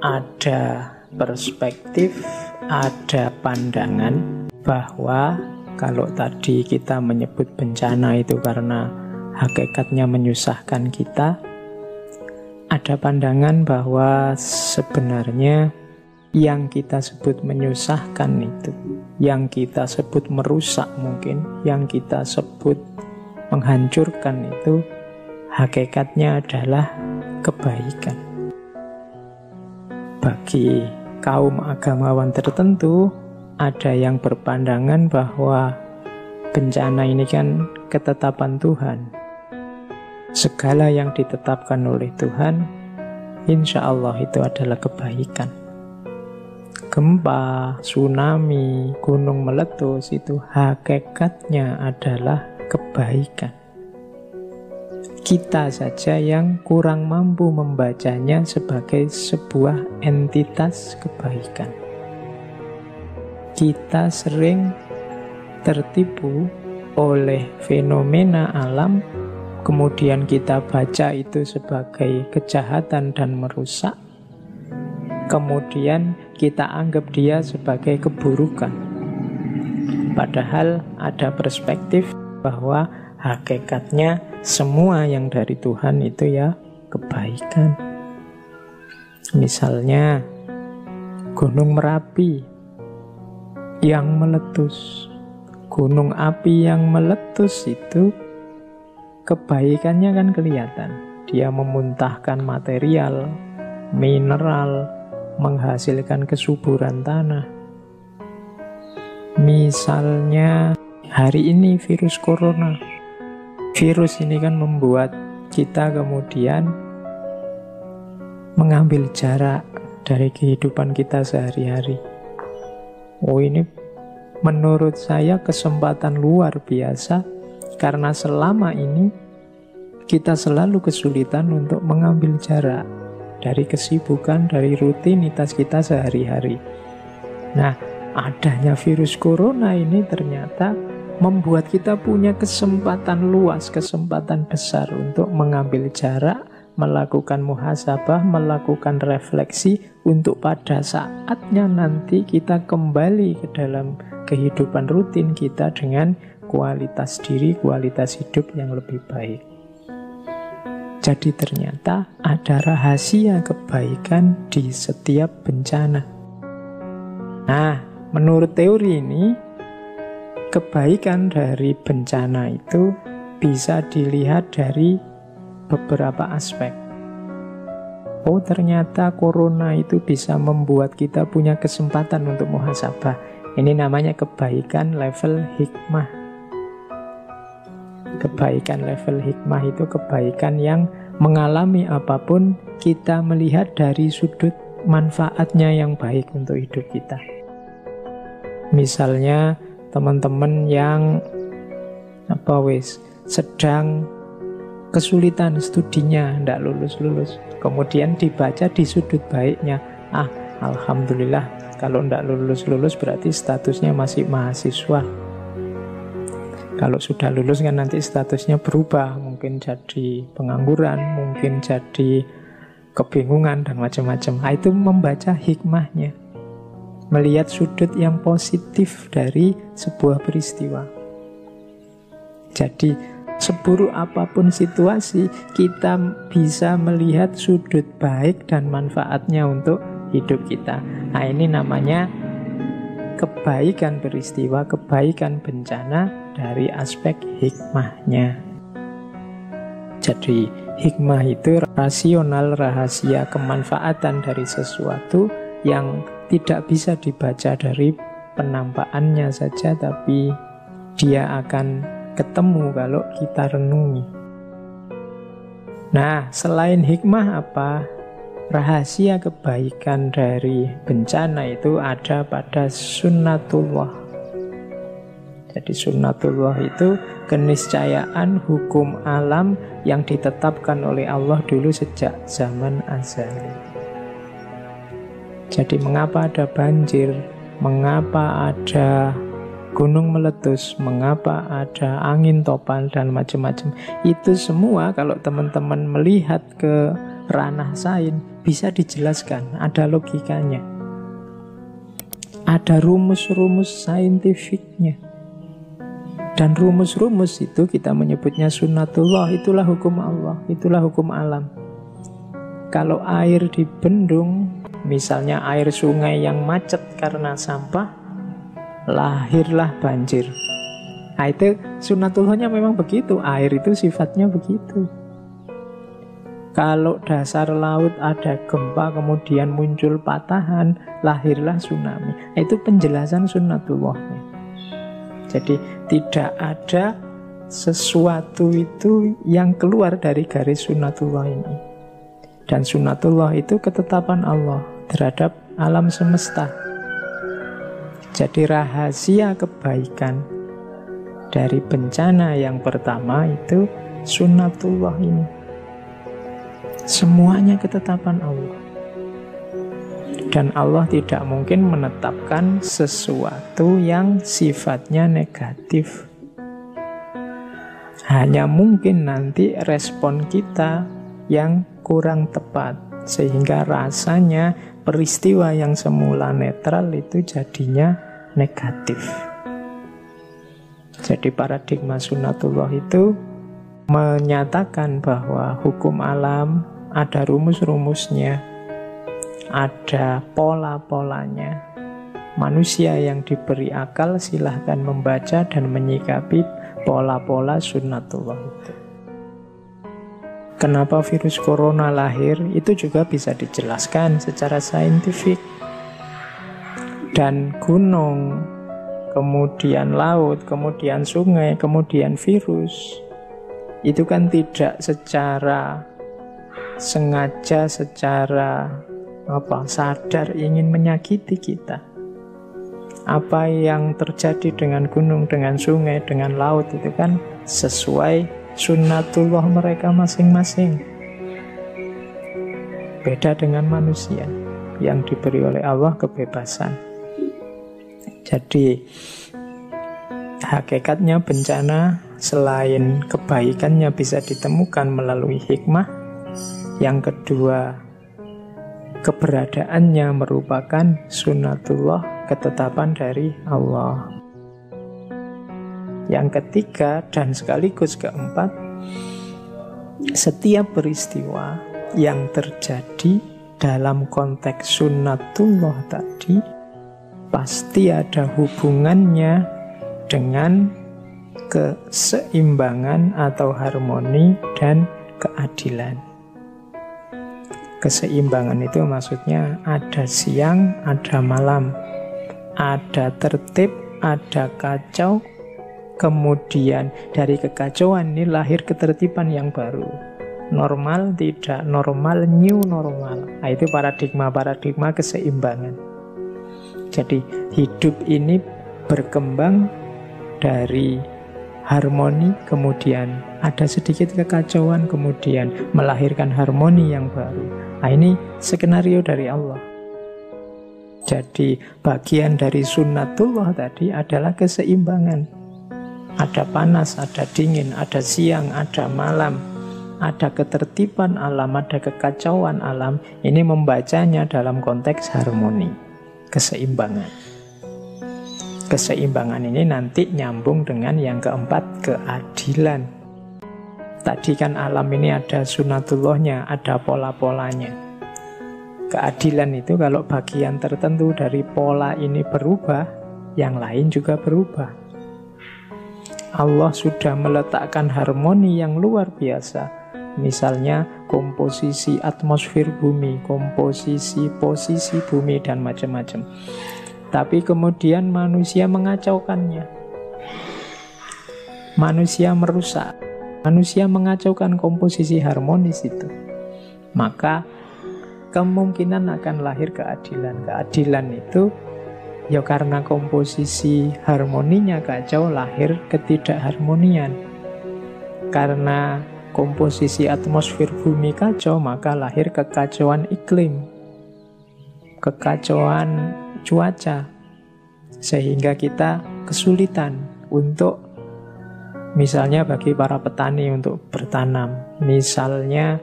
ada perspektif, ada pandangan bahwa kalau tadi kita menyebut bencana itu karena hakikatnya menyusahkan kita, ada pandangan bahwa sebenarnya yang kita sebut menyusahkan itu, yang kita sebut merusak mungkin, yang kita sebut menghancurkan itu, hakikatnya adalah kebaikan. Bagi kaum agamawan tertentu, ada yang berpandangan bahwa bencana ini kan ketetapan Tuhan. Segala yang ditetapkan oleh Tuhan, insya Allah itu adalah kebaikan. Gempa, tsunami, gunung meletus itu hakikatnya adalah kebaikan. Kita saja yang kurang mampu membacanya sebagai sebuah entitas kebaikan. Kita sering tertipu oleh fenomena alam, kemudian kita baca itu sebagai kejahatan dan merusak, kemudian kita anggap dia sebagai keburukan. Padahal ada perspektif bahwa hakikatnya semua yang dari Tuhan itu ya kebaikan. Misalnya Gunung Merapi yang meletus, gunung api yang meletus itu kebaikannya kan kelihatan. Dia memuntahkan material, mineral, menghasilkan kesuburan tanah. Misalnya hari ini virus corona. Virus ini kan membuat kita kemudian mengambil jarak dari kehidupan kita sehari-hari. Oh, ini menurut saya kesempatan luar biasa, karena selama ini kita selalu kesulitan untuk mengambil jarak dari kesibukan, dari rutinitas kita sehari-hari. Nah, adanya virus corona ini ternyata membuat kita punya kesempatan luas, kesempatan besar untuk mengambil jarak, melakukan muhasabah, melakukan refleksi, untuk pada saatnya nanti kita kembali ke dalam kehidupan rutin kita dengan kualitas diri, kualitas hidup yang lebih baik. Jadi ternyata ada rahasia kebaikan di setiap bencana. Nah, menurut teori ini, kebaikan dari bencana itu bisa dilihat dari beberapa aspek. Oh, ternyata corona itu bisa membuat kita punya kesempatan untuk muhasabah. Ini namanya kebaikan level hikmah. Kebaikan level hikmah itu kebaikan yang mengalami apapun, kita melihat dari sudut manfaatnya yang baik untuk hidup kita. Misalnya teman-teman yang sedang kesulitan studinya, tidak lulus-lulus, kemudian dibaca di sudut baiknya, alhamdulillah, kalau tidak lulus-lulus berarti statusnya masih mahasiswa. Kalau sudah lulus kan nanti statusnya berubah, mungkin jadi pengangguran, mungkin jadi kebingungan dan macam-macam. Itu membaca hikmahnya, melihat sudut yang positif dari sebuah peristiwa. Jadi seburuk apapun situasi, kita bisa melihat sudut baik dan manfaatnya untuk hidup kita. Nah, ini namanya kebaikan peristiwa, kebaikan bencana dari aspek hikmahnya. Jadi hikmah itu rasional, rahasia, kemanfaatan dari sesuatu yang tidak bisa dibaca dari penampakannya saja, tapi dia akan ketemu kalau kita renungi. Nah, selain hikmah apa? Rahasia kebaikan dari bencana itu ada pada sunnatullah. Jadi sunnatullah itu keniscayaan hukum alam yang ditetapkan oleh Allah dulu sejak zaman azali. Jadi mengapa ada banjir, mengapa ada gunung meletus, mengapa ada angin topan dan macam-macam, itu semua kalau teman-teman melihat ke ranah sains, bisa dijelaskan, ada logikanya. Ada rumus-rumus saintifiknya. Dan rumus-rumus itu kita menyebutnya sunnatullah, itulah hukum Allah, itulah hukum alam. Kalau air di bendung, misalnya air sungai yang macet karena sampah, lahirlah banjir. Nah, itu sunnatullahnya memang begitu, air itu sifatnya begitu. Kalau dasar laut ada gempa kemudian muncul patahan, lahirlah tsunami. Nah, itu penjelasan sunnatullahnya. Jadi tidak ada sesuatu itu yang keluar dari garis sunnatullah ini. Dan sunnatullah itu ketetapan Allah terhadap alam semesta. Jadi rahasia kebaikan dari bencana yang pertama itu sunnatullah ini. Semuanya ketetapan Allah. Dan Allah tidak mungkin menetapkan sesuatu yang sifatnya negatif. Hanya mungkin nanti respon kita yang kurang tepat, sehingga rasanya peristiwa yang semula netral itu jadinya negatif. Jadi paradigma sunnatullah itu menyatakan bahwa hukum alam ada rumus-rumusnya, ada pola-polanya. Manusia yang diberi akal silahkan membaca dan menyikapi pola-pola sunnatullah itu. Kenapa virus corona lahir, itu juga bisa dijelaskan secara saintifik. Dan gunung, kemudian laut, kemudian sungai, kemudian virus, itu kan tidak secara sengaja, secara sadar ingin menyakiti kita. Apa yang terjadi dengan gunung, dengan sungai, dengan laut itu kan sesuai sunnatullah mereka masing-masing. Beda dengan manusia yang diberi oleh Allah kebebasan. Jadi hakikatnya bencana selain kebaikannya bisa ditemukan melalui hikmah, yang kedua keberadaannya merupakan sunnatullah, ketetapan dari Allah. Yang ketiga dan sekaligus keempat, setiap peristiwa yang terjadi dalam konteks sunnatullah tadi pasti ada hubungannya dengan keseimbangan atau harmoni dan keadilan. Keseimbangan itu maksudnya ada siang, ada malam, ada tertib, ada kacau, kemudian dari kekacauan ini lahir ketertiban yang baru. Normal, tidak normal, new normal. Nah, itu paradigma keseimbangan. Jadi hidup ini berkembang dari harmoni, kemudian ada sedikit kekacauan, kemudian melahirkan harmoni yang baru. Nah, ini skenario dari Allah. Jadi bagian dari sunnatullah tadi adalah keseimbangan. Ada panas, ada dingin, ada siang, ada malam, ada ketertiban alam, ada kekacauan alam. Ini membacanya dalam konteks harmoni, keseimbangan. Keseimbangan ini nanti nyambung dengan yang keempat, keadilan. Tadi kan alam ini ada sunnatullahnya, ada pola-polanya. Keadilan itu kalau bagian tertentu dari pola ini berubah, yang lain juga berubah. Allah sudah meletakkan harmoni yang luar biasa. Misalnya komposisi atmosfer bumi, komposisi posisi bumi, dan macam-macam. Tapi kemudian manusia mengacaukannya. Manusia merusak. Manusia mengacaukan komposisi harmonis itu. Maka kemungkinan akan lahir keadilan. Keadilan itu ya karena komposisi harmoninya kacau, lahir ketidakharmonian. Karena komposisi atmosfer bumi kacau, maka lahir kekacauan iklim, kekacauan cuaca, sehingga kita kesulitan untuk, misalnya bagi para petani untuk bertanam, misalnya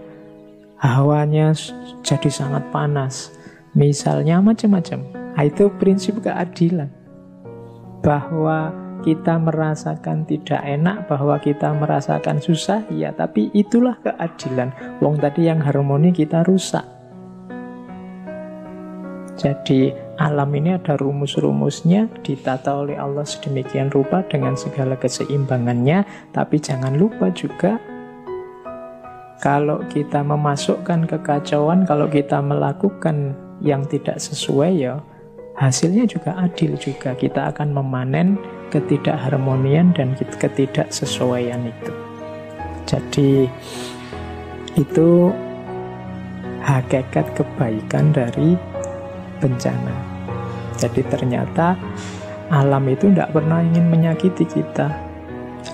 hawanya jadi sangat panas. Misalnya macam-macam. Itu prinsip keadilan. Bahwa kita merasakan tidak enak, bahwa kita merasakan susah, ya, tapi itulah keadilan. Wong tadi yang harmoni kita rusak. Jadi alam ini ada rumus-rumusnya, ditata oleh Allah sedemikian rupa dengan segala keseimbangannya. Tapi jangan lupa juga, kalau kita memasukkan kekacauan, kalau kita melakukan yang tidak sesuai, ya hasilnya juga adil juga. Kita akan memanen ketidakharmonian dan ketidaksesuaian itu. Jadi itu hakikat kebaikan dari bencana. Jadi ternyata alam itu tidak pernah ingin menyakiti kita.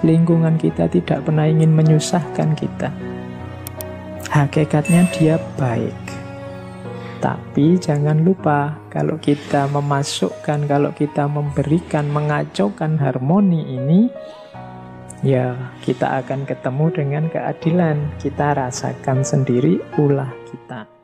Lingkungan kita tidak pernah ingin menyusahkan kita. Hakikatnya dia baik. Tapi jangan lupa, kalau kita memasukkan, kalau kita memberikan, mengacaukan harmoni ini, ya kita akan ketemu dengan keadilan. Kita rasakan sendiri ulah kita.